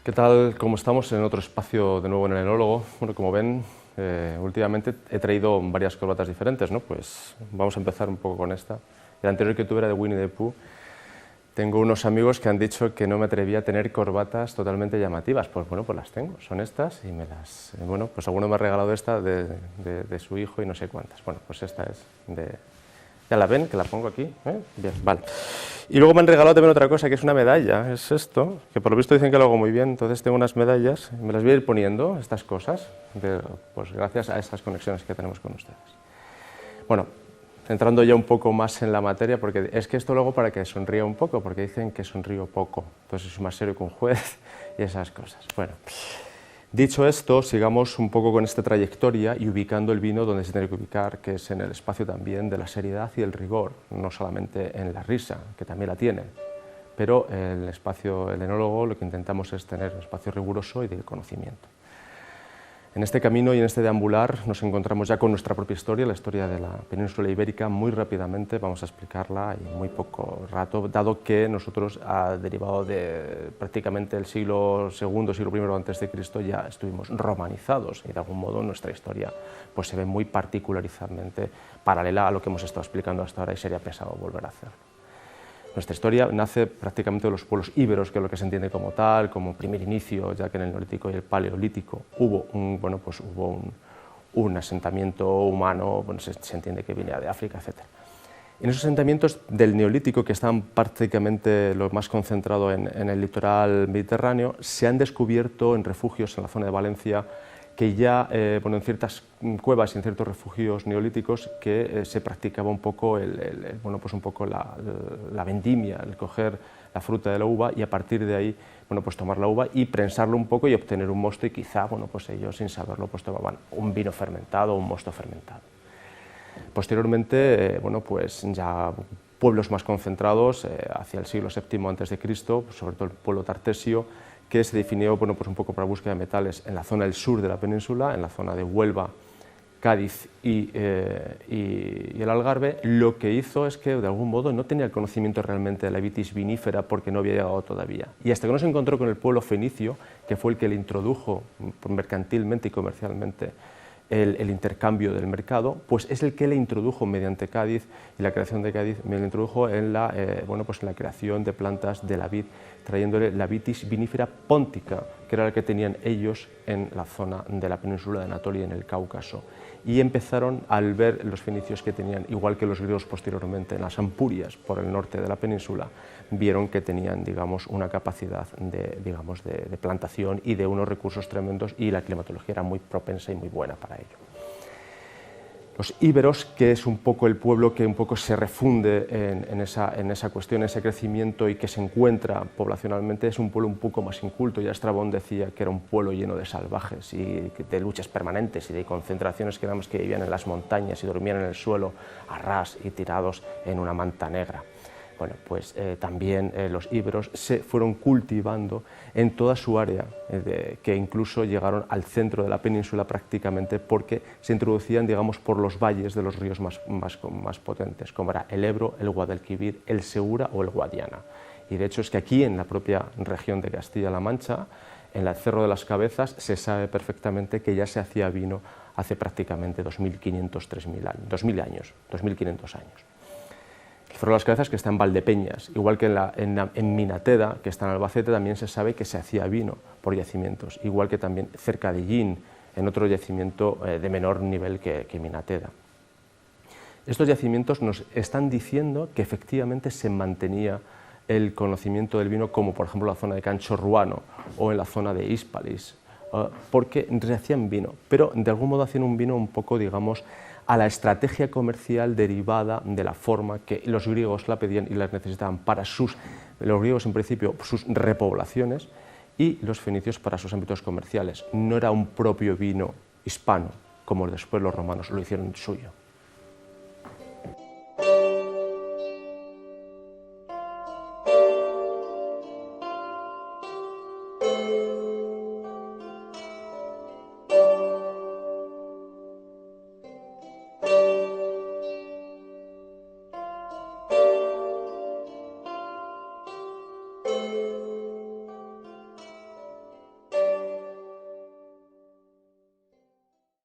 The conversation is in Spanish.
¿Qué tal? ¿Cómo estamos? En otro espacio de nuevo en el enólogo. Bueno, como ven, últimamente he traído varias corbatas diferentes, ¿no? Pues vamos a empezar un poco con esta. El anterior que tuve era de Winnie the Pooh. Tengo unos amigos que han dicho que no me atrevía a tener corbatas totalmente llamativas. Pues bueno, pues las tengo, son estas y me las... Bueno, pues alguno me ha regalado esta de su hijo y no sé cuántas. Bueno, pues esta es de... ¿Ya la ven? Que la pongo aquí. Bien, vale. Y luego me han regalado también otra cosa, que es una medalla, es esto, que por lo visto dicen que lo hago muy bien, entonces tengo unas medallas, me las voy a ir poniendo, estas cosas, pues gracias a estas conexiones que tenemos con ustedes. Bueno, entrando ya un poco más en la materia, porque es que esto luego para que sonría un poco, porque dicen que sonrío poco, entonces soy más serio que un juez y esas cosas. Bueno, dicho esto, sigamos un poco con esta trayectoria y ubicando el vino donde se tiene que ubicar, que es en el espacio también de la seriedad y el rigor, no solamente en la risa, que también la tiene, pero el espacio, el enólogo, lo que intentamos es tener un espacio riguroso y de conocimiento. En este camino y en este deambular nos encontramos ya con nuestra propia historia, la historia de la península ibérica. Muy rápidamente vamos a explicarla en muy poco rato, dado que nosotros, derivado de prácticamente el siglo II, siglo I antes de Cristo, ya estuvimos romanizados y de algún modo nuestra historia pues, se ve muy particularizadamente paralela a lo que hemos estado explicando hasta ahora y sería pesado volver a hacerlo. Nuestra historia nace prácticamente de los pueblos íberos, que es lo que se entiende como tal, como primer inicio, ya que en el Neolítico y el Paleolítico hubo un asentamiento humano, bueno, se entiende que venía de África, etc. En esos asentamientos del Neolítico, que están prácticamente lo más concentrado en el litoral mediterráneo, se han descubierto en refugios en la zona de Valencia, que ya en ciertas cuevas y en ciertos refugios neolíticos que se practicaba un poco, la vendimia, el coger la fruta de la uva y a partir de ahí pues tomar la uva y prensarlo un poco y obtener un mosto y quizá ellos sin saberlo pues tomaban un vino fermentado o un mosto fermentado. Posteriormente, ya pueblos más concentrados hacia el siglo VII a.C., sobre todo el pueblo tartesio, que se definió un poco para la búsqueda de metales en la zona del sur de la península, en la zona de Huelva, Cádiz y el Algarve. Lo que hizo es que de algún modo no tenía el conocimiento realmente de la vitis vinífera porque no había llegado todavía. Y hasta que no se encontró con el pueblo fenicio, que fue el que le introdujo mercantilmente y comercialmente el intercambio del mercado, pues es el que le introdujo mediante Cádiz y la creación de Cádiz, me lo introdujo en la creación de plantas de la vid, trayéndole la vitis vinífera póntica, que era la que tenían ellos en la zona de la península de Anatolia, en el Cáucaso. Y empezaron, al ver los fenicios que tenían, igual que los griegos posteriormente, en las Ampurias, por el norte de la península, vieron que tenían una capacidad de plantación y de unos recursos tremendos, y la climatología era muy propensa y muy buena para ello. Los íberos, que es un poco el pueblo que un poco se refunde en esa cuestión, ese crecimiento y que se encuentra poblacionalmente, es un pueblo un poco más inculto. Ya Estrabón decía que era un pueblo lleno de salvajes y de luchas permanentes y de concentraciones que vivían en las montañas y dormían en el suelo a ras y tirados en una manta negra. Bueno, pues también los íberos se fueron cultivando en toda su área, que incluso llegaron al centro de la península prácticamente, porque se introducían, por los valles de los ríos más potentes, como era el Ebro, el Guadalquivir, el Segura o el Guadiana. Y de hecho es que aquí, en la propia región de Castilla-La Mancha, en el Cerro de las Cabezas, se sabe perfectamente que ya se hacía vino hace prácticamente 2.500 años. El Cerro de las Cabezas, que está en Valdepeñas, igual que en Minateda, que está en Albacete, también se sabe que se hacía vino por yacimientos, igual que también cerca de Llín, en otro yacimiento de menor nivel que Minateda. Estos yacimientos nos están diciendo que efectivamente se mantenía el conocimiento del vino, como por ejemplo la zona de Cancho Ruano o en la zona de Hispalis, porque hacían vino, pero de algún modo hacían un vino un poco, a la estrategia comercial derivada de la forma que los griegos la pedían y la necesitaban para los griegos en principio, sus repoblaciones, y los fenicios para sus ámbitos comerciales. No era un propio vino hispano, como después los romanos lo hicieron suyo.